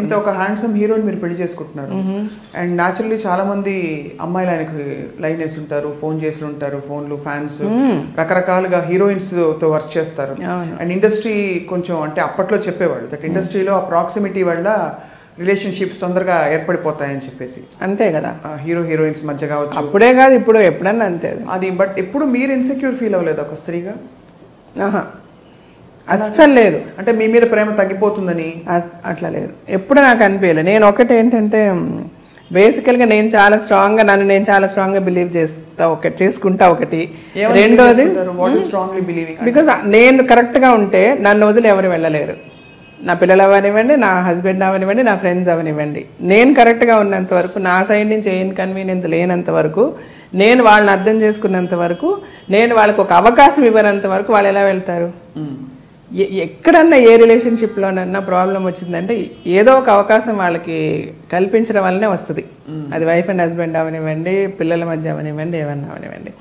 ఇంత ఒక హ్యాండ్సమ్ హీరోని మీరు పెళ్లి చేసుకుంటున్నారు అండ్ న్యాచురల్లీ చాలా మంది అమ్మాయిలు ఆయనకి లైన్ వేసి ఉంటారు, ఫోన్ చేసి ఉంటారు, ఫోన్లు ఫ్యాన్స్ రకరకాలుగా హీరోయిన్స్ తో వర్క్ చేస్తారు. అండ్ ఇండస్ట్రీ కొంచెం అంటే అప్పట్లో చెప్పేవాళ్ళు దట్ ఇండస్ట్రీలో ఆ ప్రాక్సిమిటీ వల్ల రిలేషన్షిప్స్ తొందరగా ఏర్పడిపోతాయని చెప్పేసి. అంతే కదా, హీరో హీరోయిన్స్ మధ్య కావచ్చు, అప్పుడే కాదు ఇప్పుడు ఎప్పుడన్నా అంతే అది. బట్ ఎప్పుడు మీరు ఇన్సెక్యూర్ ఫీల్ అవ్వలేదు ఒక స్త్రీగా? అస్సలు లేదు. అంటే మీ మీద ప్రేమ తగ్గిపోతుందని అట్లా లేదు, ఎప్పుడు నాకు అనిపించలేదు. నేను ఒకటి ఏంటంటే బేసికల్గా నేను చాలా స్ట్రాంగ్గా నేను చాలా స్ట్రాంగ్గా బిలీవ్ చేసుకుంటా ఒకటి. రెండోది బికాస్ నేను కరెక్ట్గా ఉంటే నన్ను వదిలి ఎవరు వెళ్ళలేరు. నా పిల్లలు అవనివ్వండి, నా హస్బెండ్ అవనివ్వండి, నా ఫ్రెండ్స్ అవనివ్వండి. నేను కరెక్ట్గా ఉన్నంత వరకు, నా సైడ్ నుంచి ఏ ఇన్కన్వీనియన్స్ లేనంత వరకు, నేను వాళ్ళని అర్థం చేసుకున్నంత వరకు, నేను వాళ్ళకి ఒక అవకాశం ఇవ్వనంత వరకు వాళ్ళు ఎలా వెళ్తారు? ఎక్కడన్నా ఏ రిలేషన్షిప్లోనన్నా ప్రాబ్లం వచ్చిందంటే ఏదో ఒక అవకాశం వాళ్ళకి కల్పించడం వల్లనే వస్తుంది. అది వైఫ్ అండ్ హస్బెండ్ అవనివ్వండి, పిల్లల మధ్య అవనివ్వండి, ఏమన్నా అవనివ్వండి.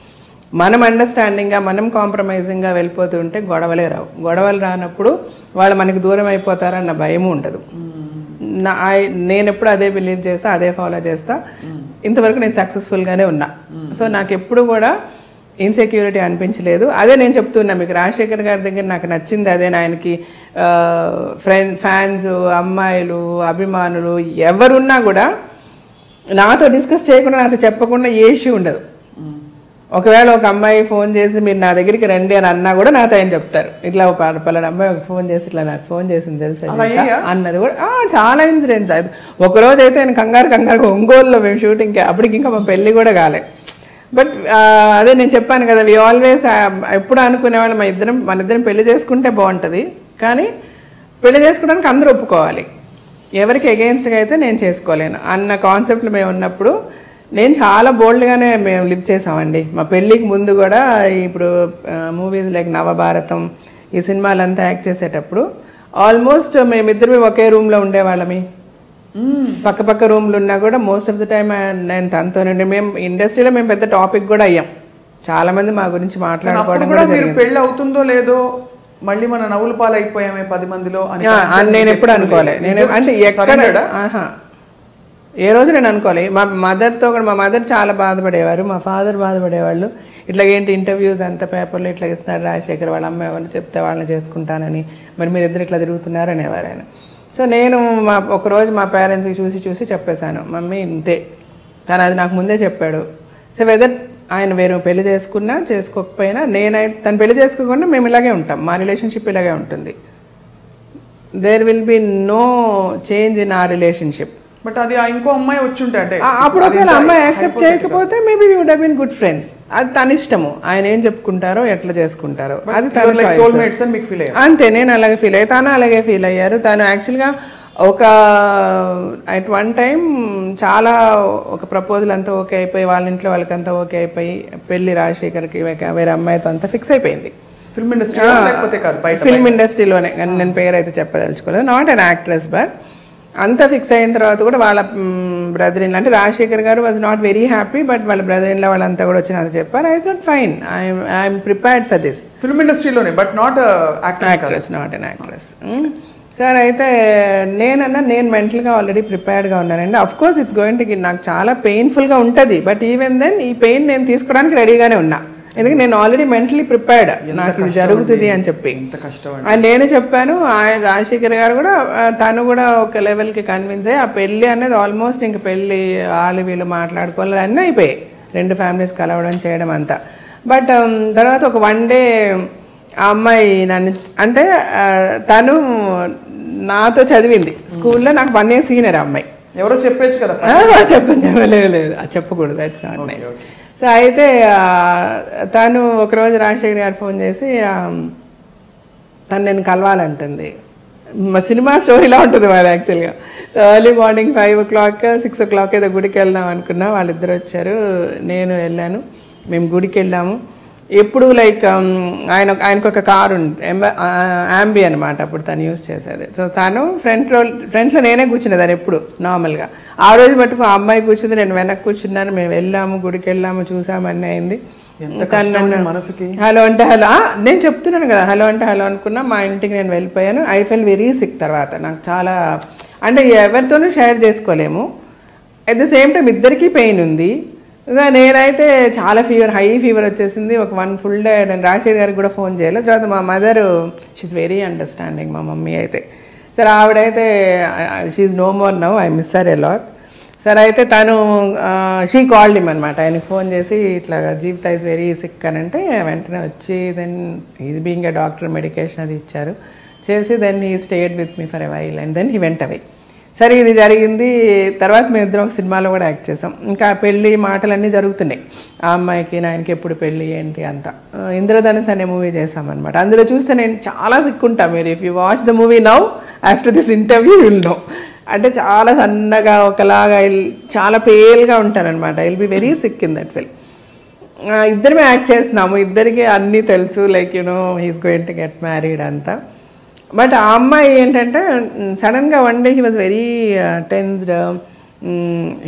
మనం అండర్స్టాండింగ్గా, మనం కాంప్రమైజింగ్గా వెళ్ళిపోతుంటే గొడవలే రావు. గొడవలు రానప్పుడు వాళ్ళు మనకి దూరం అయిపోతారన్న భయము ఉండదు. నేను ఎప్పుడు అదే బిలీవ్ చేస్తా, అదే ఫాలో చేస్తా. ఇంతవరకు నేను సక్సెస్ఫుల్గానే ఉన్నా. సో నాకు ఎప్పుడు కూడా ఇన్సెక్యూరిటీ అనిపించలేదు. అదే నేను చెప్తున్నా మీకు, రాజశేఖర్ గారి దగ్గర నాకు నచ్చింది అదే. ఆయనకి ఫ్యాన్స్, అమ్మాయిలు, అభిమానులు ఎవరున్నా కూడా నాతో డిస్కస్ చేయకుండా, నాతో చెప్పకుండా ఏ ఇష్యూ ఉండదు. ఒకవేళ ఒక అమ్మాయి ఫోన్ చేసి మీరు నా దగ్గరికి రండి అని అన్నా కూడా నాతో ఆయన చెప్తారు. ఇట్లా పలానా అమ్మాయి ఒక ఫోన్ చేసి ఇట్లా నాకు ఫోన్ చేసింది తెలుసా అన్నది కూడా. చాలా ఇన్సిడెంట్స్. ఒకరోజు అయితే ఆయన కంగారు ఒంగోలులో మేము షూటింగ్కి, అప్పటికి ఇంకా మా పెళ్ళి కూడా కాలే. బట్ అదే నేను చెప్పాను కదా, వి ఆల్వేస్ ఎప్పుడు అనుకునేవాళ్ళు మన ఇద్దరం పెళ్లి చేసుకుంటే బాగుంటుంది, కానీ పెళ్లి చేసుకోవడానికి అందరూ ఒప్పుకోవాలి. ఎవరికి అగెయిన్స్ట్గా అయితే నేను చేసుకోలేను అన్న కాన్సెప్ట్లో మేము ఉన్నప్పుడు నేను చాలా బోల్డ్గానే మేము లివ్ చేసామండి. మా పెళ్ళికి ముందు కూడా ఇప్పుడు మూవీస్ లైక్ నవభారతం ఈ సినిమాలంతా యాక్ట్ చేసేటప్పుడు ఆల్మోస్ట్ మేమిద్దరు ఒకే రూమ్లో ఉండేవాళ్ళమి. పక్క రూమ్లు ఉన్నా కూడా మోస్ట్ ఆఫ్ ద టైమ్ నేను తనతో మేము ఇండస్ట్రీలో మేము పెద్ద టాపిక్ కూడా అయ్యాం. చాలా మంది మా గురించి మాట్లాడుకోవడం కూడా జరిగింది. పెళ్ళి అవుతుందో లేదో మళ్ళీ మన నవ్వుల పాలు అయిపోయామే 10 మందిలో అని నేను ఎప్పుడు అనుకోలే. నేను అంటే ఎక్కడ ఏ రోజు నేను అనుకోలే. మా మదర్తో కూడా, మా మదర్ చాలా బాధపడేవారు, మా ఫాదర్ బాధపడేవాళ్ళు. ఇట్లాగేంటి ఇంటర్వ్యూస్ అంత పేపర్లో ఇట్లా ఇస్తున్నారు రాజశేఖర్, వాళ్ళ అమ్మాయి వాళ్ళు చెప్తే వాళ్ళని చేసుకుంటానని, మరి మీరు ఇద్దరు ఇట్లా తిరుగుతున్నారు అనేవారు ఆయన. సో నేను ఒకరోజు మా పేరెంట్స్కి చూసి చెప్పేశాను, మమ్మీ ఇంతే. తను అది నాకు ముందే చెప్పాడు. సో వెదర్ ఆయన వేరే పెళ్లి చేసుకున్నా చేసుకోకపోయినా, తను పెళ్లి చేసుకోకుండా మేము ఇలాగే ఉంటాం, మా రిలేషన్షిప్ ఇలాగే ఉంటుంది. There will be no change in ఆ రిలేషన్షిప్. బట్ అది ఇంకో అమ్మాయి వచ్చి ఉంటే అంటే అప్పుడు ఒకవేళ అమ్మాయి యాక్సెప్ట్ చేయకపోతే maybe we would have been good friends. అది తన ఇష్టము, ఆయన ఏం చెప్పుకుంటారో ఎట్లా చేసుకుంటారో అది తన సోల్మేట్స్ అని మీకు ఫీల్ అయ్యారు. అంతే, నేను అలాగే ఫీల్ అయ్యాను, తను అలాగే ఫీల్ అయ్యారు. తను యాక్చువల్గా అట్ వన్ టైం చాలా ఒక ప్రపోజల్ అంతా ఓకే అయిపోయి, వాళ్ళ ఇంట్లో వాళ్ళకంతా ఓకే అయిపోయి, పెళ్లి రాజశేఖర్కి వేరే అమ్మాయితో అంతా ఫిక్స్ అయిపోయింది. ఫిల్మ్ ఇండస్ట్రీలోనే, నేను పేరు అయితే చెప్పదలుచుకోలేదు, నాట్ అన్ యాక్ట్రెస్. బట్ అంతా ఫిక్స్ అయిన తర్వాత కూడా వాళ్ళ బ్రదర్ ఇన్ లా, అంటే రాజశేఖర్ గారు was not very happy, but వాళ్ళ బ్రదర్ ఇన్ లా వాళ్ళంతా కూడా వచ్చి నాకు చెప్పారు. I said fine, I'm prepared for this. Film ఇండస్ట్రీలోనే, but not actress, not an actress. Sir అయితే నేను మెంటల్గా ఆల్రెడీ ప్రిపేర్డ్గా ఉన్నానండి. Of course it's going to, నాకు చాలా పెయిన్ఫుల్గా ఉంటుంది, బట్ ఈవెన్ దెన్ ఈ పెయిన్ నేను తీసుకోవడానికి రెడీగానే ఉన్నా. ఎందుకంటే నేను ఆల్రెడీ మెంటలీ ప్రిపేర్డ్, నాకు ఇది జరుగుతుంది అని చెప్పి. అండ్ నేను చెప్పాను, ఆయన రాజశేఖర్ గారు కూడా, తను కూడా ఒక లెవెల్కి కన్విన్స్ అయ్యి, ఆ పెళ్ళి అనేది ఆల్మోస్ట్ ఇంక పెళ్ళి వాళ్ళు వీళ్ళు మాట్లాడుకోవాలి అన్నీ అయిపోయాయి, 2 ఫ్యామిలీస్ కలవడం చేయడం అంతా. బట్ తర్వాత ఒక 1 డే ఆ అమ్మాయి నన్ను, అంటే తను నాతో చదివింది స్కూల్లో, నాకు 1 year సీనియర్ అమ్మాయి. ఎవరో చెప్పచ్చు కదా? చెప్పలేదు, చెప్పకూడదు, దట్స్ నాట్ నైస్. సో అయితే తను ఒకరోజు రాజశేఖర్ గారు ఫోన్ చేసి తను నేను కలవాలంటుంది. మా సినిమా స్టోరీలా ఉంటుంది మరి యాక్చువల్గా. So early morning 5 o'clock 6 o'clock ఏదో గుడికి వెళ్దాం అనుకున్నా. వాళ్ళిద్దరు వచ్చారు, నేను వెళ్ళాను. మేము గుడికి వెళ్ళాము. ఎప్పుడు లైక్ ఆయనకు ఒక కారు ఉంది, యాంబీ అనమాట, అప్పుడు తను యూజ్ చేసేది. సో తను ఫ్రంట్లో నేనే కూర్చునేదాన్ని ఎప్పుడు నార్మల్గా. ఆ రోజు మటుకు ఆ అమ్మాయి కూర్చుంది, నేను వెనక్కి కూర్చున్నాను. మేము వెళ్ళాము, గుడికి వెళ్ళాము, చూసాము, అన్నీ అయింది. హలో అంటే హలో, నేను చెప్తున్నాను కదా, హలో అంటే హలో అనుకున్నా. మా ఇంటికి నేను వెళ్ళిపోయాను. I fell very sick. తర్వాత నాకు చాలా అంటే ఎవరితోనూ షేర్ చేసుకోలేము. అట్ ద సేమ్ టైం ఇద్దరికీ పెయిన్ ఉంది. నేనైతే చాలా హై ఫీవర్ వచ్చేసింది. ఒక 1 full day నేను రాజశేఖర్ గారికి కూడా ఫోన్ చేయలేదు. తర్వాత మా మదర్ షీఈ్ వెరీ అండర్స్టాండింగ్, మా మమ్మీ అయితే. సరే ఆవిడైతే she's no more now, I miss her a lot. సరే అయితే తను షీ కాల్డ్ హిమ్ అనమాట. ఆయనకి ఫోన్ చేసి ఇట్లా జీవిత ఈజ్ వెరీ సిక్ అని అంటే వెంటనే వచ్చి then is being a doctor medication అది ఇచ్చారు చేసి then he stayed with me for a while and then he went away. సరే ఇది జరిగింది. తర్వాత మేము ఇద్దరం ఒక సినిమాలో కూడా యాక్ట్ చేసాం. ఇంకా పెళ్ళి మాటలన్నీ జరుగుతున్నాయి. ఆ అమ్మాయికి నాయనకి ఎప్పుడు పెళ్ళి ఏంటి అంతా. ఇంద్రధనుస్ అనే మూవీ చేసామన్నమాట. అందులో చూస్తే నేను చాలా సిక్కుంటా. మీరు if you watch the movie now after this interview will know. అంటే చాలా సన్నగా ఒకలాగా చాలా పేల్గా ఉంటానన్నమాట. I will be very sick in that film. ఇద్దరమే యాక్ట్ చేస్తున్నాము, ఇద్దరికి అన్నీ తెలుసు, like you know he's going to get married అంతా. బట్ ఆ అమ్మాయి ఏంటంటే సడన్గా one day he was very tensed.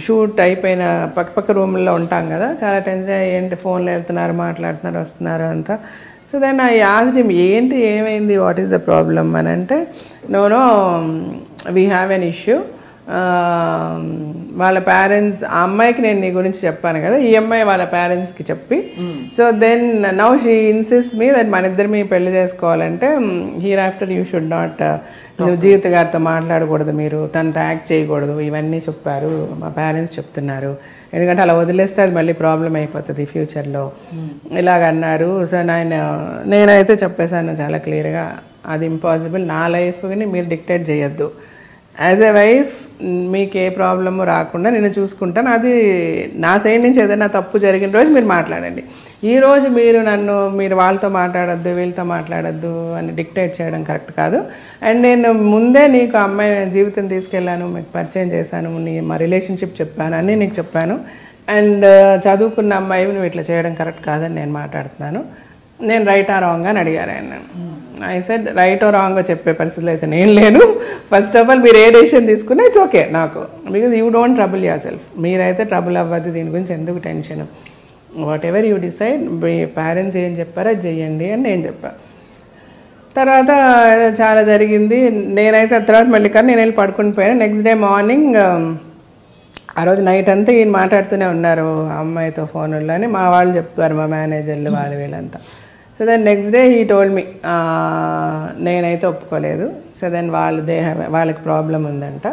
Shoot అయిపోయిన పక్క రూమ్లో ఉంటాం కదా, చాలా టెన్షన్. ఏంటి ఫోన్లో వెళ్తున్నారు, మాట్లాడుతున్నారు, వస్తున్నారు అంతా. So then I asked him ఏంటి ఏమైంది, వాట్ ఈస్ ద ప్రాబ్లమ్ అని అంటే no we have an issue. వాళ్ళ పేరెంట్స్, ఆ అమ్మాయికి నేను నీ గురించి చెప్పాను కదా, ఈ అమ్మాయి వాళ్ళ పేరెంట్స్కి చెప్పి so then now she insist me that మన ఇద్దరు మీ పెళ్లి చేసుకోవాలంటే hereafter you should not, నువ్వు జీవిత గారితో మాట్లాడకూడదు, మీరు తనతో యాక్ట్ చేయకూడదు, ఇవన్నీ చెప్పారు మా పేరెంట్స్ చెప్తున్నారు. ఎందుకంటే అలా వదిలేస్తే అది మళ్ళీ ప్రాబ్లం అయిపోతుంది ఫ్యూచర్లో ఇలాగన్నారు. సో నేనైతే చెప్పేశాను చాలా క్లియర్గా, అది ఇంపాసిబుల్, నా లైఫ్ని మీరు డిక్టేట్ చేయొద్దు. యాజ్ ఎ వైఫ్ మీకు ఏ ప్రాబ్లము రాకుండా నేను చూసుకుంటాను. అది నా సైడ్ నుంచి ఏదైనా తప్పు జరిగిన రోజు మీరు మాట్లాడండి. ఈరోజు మీరు వాళ్ళతో మాట్లాడద్దు, వీళ్ళతో మాట్లాడద్దు అని డిక్టేట్ చేయడం కరెక్ట్ కాదు. అండ్ నేను ముందే నీకు అమ్మాయి జీవితం తీసుకెళ్ళాను, మీకు పరిచయం చేశాను, మా రిలేషన్షిప్ చెప్పాను, అన్నీ నీకు చెప్పాను. అండ్ చదువుకున్న అమ్మాయి నువ్వు ఇట్లా చేయడం కరెక్ట్ కాదని నేను మాట్లాడుతున్నాను. నేను రైట్ ఆ రాంగ్ అని అడిగారు ఆయన. I said right or wrong చెప్పే పరిస్థితులు అయితే నేను లేను. ఫస్ట్ ఆఫ్ ఆల్ మీరు ఏ డెసిషన్ తీసుకున్నా ఇట్స్ ఓకే నాకు, because you don't trouble yourself. మీరైతే ట్రబుల్ అవ్వద్దు, దీని గురించి ఎందుకు tension. Whatever you decide, మీ పేరెంట్స్ ఏం చెప్పారో అది చెయ్యండి అని నేను చెప్పాను. తర్వాత చాలా జరిగింది. నేనైతే తర్వాత మళ్ళీ కానీ నేను వెళ్ళి పడుకుని పోయాను. నెక్స్ట్ డే మార్నింగ్, ఆ రోజు నైట్ అంతా ఈయన మాట్లాడుతూనే ఉన్నారు అమ్మాయితో ఫోన్లో అని మా వాళ్ళు చెప్తారు, మా మేనేజర్లు వాళ్ళు వీళ్ళంతా. So then next day he told me, నేనైతే ఒప్పుకోలేదు. సో దెన్ వాళ్ళకి ప్రాబ్లం ఉందంట,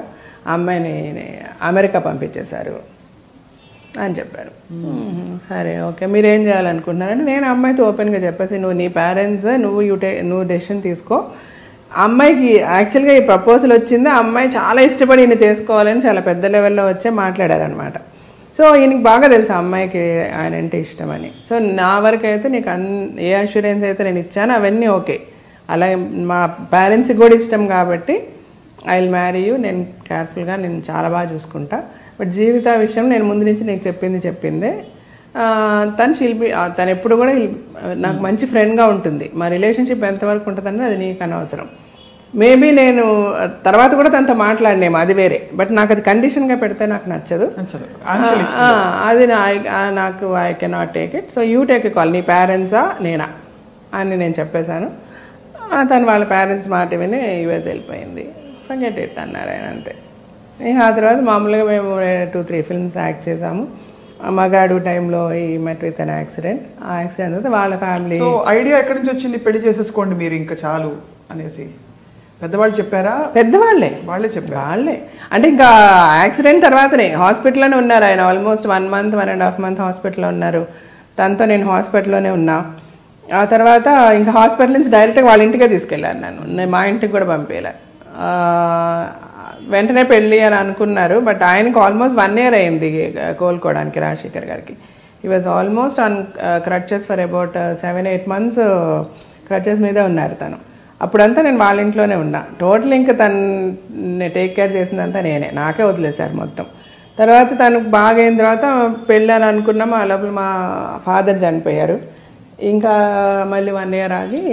అమ్మాయిని అమెరికా పంపించేశారు అని చెప్పారు. సరే ఓకే, మీరేం చేయాలనుకుంటున్నారంటే నేను అమ్మాయితో ఓపెన్గా చెప్పేసి, నువ్వు నీ పేరెంట్స్ నువ్వు డెసిషన్ తీసుకో. అమ్మాయికి యాక్చువల్గా ఈ ప్రపోజల్ వచ్చింది, ఆ అమ్మాయి చాలా ఇష్టపడి ఈయన చేసుకోవాలని చాలా పెద్ద లెవెల్లో వచ్చే మాట్లాడారనమాట. సో ఈయనకి బాగా తెలుసు అమ్మాయికి ఆయన అంటే ఇష్టమని. సో నా వరకు అయితే నీకు ఏ అష్యూరెన్స్ అయితే నేను ఇచ్చానో అవన్నీ ఓకే. అలాగే మా పేరెంట్స్కి కూడా ఇష్టం కాబట్టి ఐ విల్ మ్యారీ యూ, నేను కేర్ఫుల్గా నేను చాలా బాగా చూసుకుంటా. బట్ జీవిత విషయం నేను ముందు నుంచి నీకు చెప్పిందే. తను ఎప్పుడు కూడా నాకు మంచి ఫ్రెండ్గా ఉంటుంది. మా రిలేషన్షిప్ ఎంతవరకు ఉంటుందని అది నీకు అనవసరం. మేబీ నేను తర్వాత కూడా తనతో మాట్లాడినేమో, అది వేరే. బట్ నాకు అది కండిషన్గా పెడితే నాకు నచ్చదు. అది నాకు I cannot take it. So you take a call, నీ పేరెంట్సా నేనా అని నేను చెప్పేశాను. తను వాళ్ళ పేరెంట్స్ మాట విని యూఎస్ వెళ్ళిపోయింది. ఫర్గెట్ ఇట్ అన్నారు ఆయన, అంతే. ఆ తర్వాత మామూలుగా మేము 2-3 ఫిల్మ్స్ యాక్ట్ చేసాము. మగాడు టైంలో ఈ మెట్ విత్ అన్ యాక్సిడెంట్. ఆ యాక్సిడెంట్ తర్వాత వాళ్ళ ఫ్యామిలీ. సో ఐడియా ఎక్కడి నుంచి వచ్చింది, పెళ్లి చేసేసుకోండి మీరు ఇంకా చాలు అనేసి? పెద్దవాళ్ళు చెప్పారా? వాళ్ళే చెప్పారు. వాళ్ళే అంటే ఇంకా యాక్సిడెంట్ తర్వాతనే హాస్పిటల్లోనే ఉన్నారు ఆయన. ఆల్మోస్ట్ 1 month 1.5 month హాస్పిటల్లో ఉన్నారు. తనతో నేను హాస్పిటల్లోనే ఉన్నా. ఆ తర్వాత ఇంకా హాస్పిటల్ నుంచి డైరెక్ట్గా వాళ్ళ ఇంటికే తీసుకెళ్ళాను. నేను మా ఇంటికి కూడా పంపేలా. వెంటనే పెళ్ళి అని అనుకున్నారు. బట్ ఆయనకు ఆల్మోస్ట్ 1 year అయింది కోలుకోవడానికి రాజశేఖర్ గారికి. He was almost on crutches for about 7-8 months crutches మీదే ఉన్నారు తను. అప్పుడంతా నేను వాళ్ళ ఇంట్లోనే ఉన్నా. టోటల్ ఇంకా తను టేక్ కేర్ చేసిందంతా నేనే, నాకే వదిలేశారు మొత్తం. తర్వాత తనకు బాగా అయిన తర్వాత పెళ్ళి అని అనుకున్నాం. ఆ లోపల మా ఫాదర్ చనిపోయారు. ఇంకా మళ్ళీ 1 year ఆగి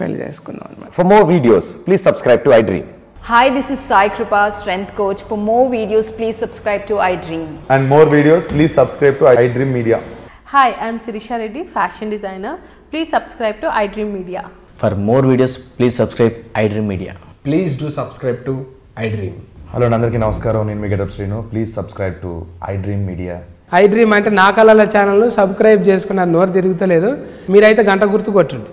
పెళ్లి చేసుకున్నాం అన్నమాట. For more videos, please subscribe to iDream. Hi, this is Sai Kripa, Strength Coach. For more videos, please subscribe to iDream. And more videos, please subscribe to iDream Media. Hi, I am Sirisha Reddy, fashion designer. Please subscribe to iDream Media. For more videos, please subscribe iDream Media. Please do subscribe to iDream. Hello అందరికీ నమస్కారం, నేను మీ Getup Srinu. Please subscribe to iDream media. iDream అంటే నా కళల channel subscribe చేసుకున్న నోరు తిరుగుతలేదు, మీరైతే గంట గుర్తు కొట్టండి.